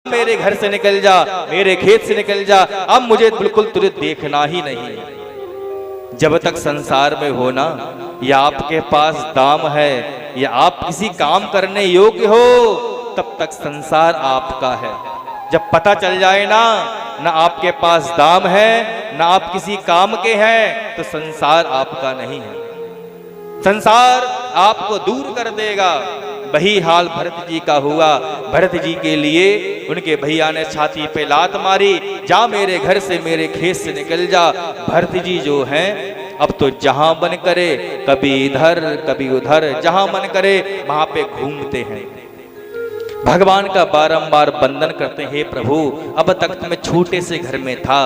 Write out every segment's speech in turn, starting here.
मेरे घर से निकल जा, मेरे खेत से निकल जा, अब मुझे बिल्कुल तुझे देखना ही नहीं। जब तक संसार में हो ना, या आपके पास दाम है या आप किसी काम करने योग्य हो, तब तक संसार आपका है। जब पता चल जाए ना आपके पास दाम है, ना आप किसी काम के हैं, तो संसार आपका नहीं है। संसार आपको दूर कर देगा। वही हाल भरत जी का हुआ। भरत जी के लिए उनके भैया ने छाती पे लात मारी, जा मेरे घर से, मेरे खेत से निकल जा। भरत जी जो हैं अब तो जहां मन करे, कभी इधर कभी उधर, जहां मन करे वहां पे घूमते हैं। भगवान का बारंबार बंदन करते हैं, हे प्रभु अब तक तो मैं छोटे से घर में था,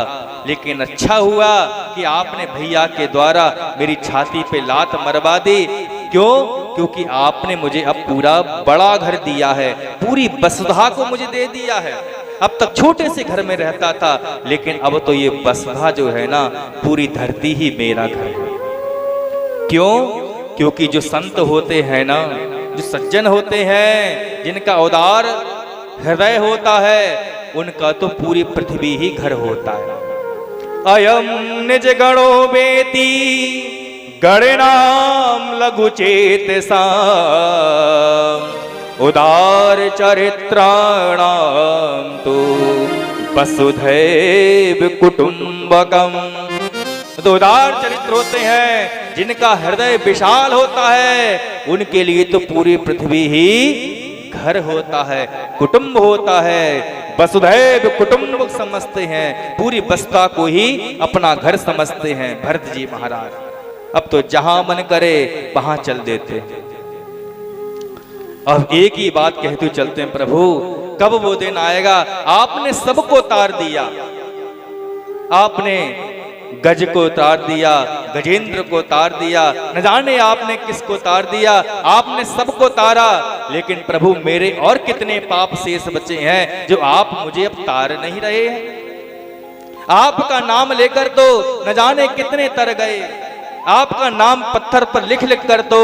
लेकिन अच्छा हुआ कि आपने भैया के द्वारा मेरी छाती पे लात मरवा दी। क्यों? क्योंकि आपने मुझे अब पूरा बड़ा घर दिया है, पूरी वसुधा को मुझे दे दिया है। अब तक छोटे से घर में रहता था, लेकिन अब तो ये वसुधा जो है ना, पूरी धरती ही मेरा घर है। क्यों? क्योंकि जो संत होते हैं ना, जो सज्जन होते हैं, जिनका उदार हृदय होता है, उनका तो पूरी पृथ्वी ही घर होता है। अयम निज गणो बेती गणनाम लघु चेतसा उदार चरित्राणाम तो वसुधैव कुटुंबकम। तो उदार चरित्र होते हैं, जिनका हृदय विशाल होता है, उनके लिए तो पूरी पृथ्वी ही घर होता है, कुटुंब होता है। वसुधैव कुटुंब समझते हैं, पूरी वसुधा को ही अपना घर समझते हैं भरत जी महाराज। अब तो जहां मन करे वहां चल देते। अब एक ही बात कहते चलते हैं, प्रभु कब वो दिन आएगा? आपने सबको तार दिया, आपने गज को तार दिया, गजेंद्र को तार दिया, न जाने आपने किसको तार दिया, आपने सबको तारा, लेकिन प्रभु मेरे और कितने पाप शेष बचे हैं जो आप मुझे अब तार नहीं रहे हैं। आपका नाम लेकर तो न जाने कितने तर गए, आपका नाम पत्थर पर लिख लिख कर तो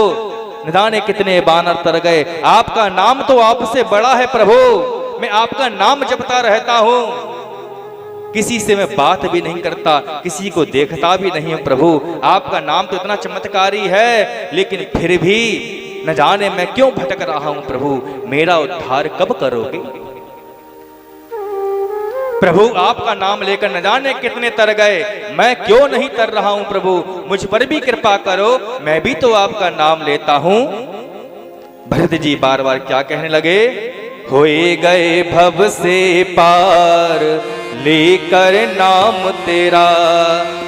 न जाने कितने बानर तर गए। आपका नाम तो आपसे बड़ा है प्रभु, मैं आपका नाम जपता रहता हूं, किसी से मैं बात भी नहीं करता, किसी को देखता भी नहीं हूं प्रभु। आपका नाम तो इतना चमत्कारी है, लेकिन फिर भी न जाने मैं क्यों भटक रहा हूं प्रभु, मेरा उद्धार कब करोगे? प्रभु आपका नाम लेकर न जाने कितने तर गए, मैं क्यों नहीं तर रहा हूं प्रभु, मुझ पर भी कृपा करो, मैं भी तो आपका नाम लेता हूं। भरत जी बार बार क्या कहने लगे? होए गए भव से पार लेकर नाम तेरा,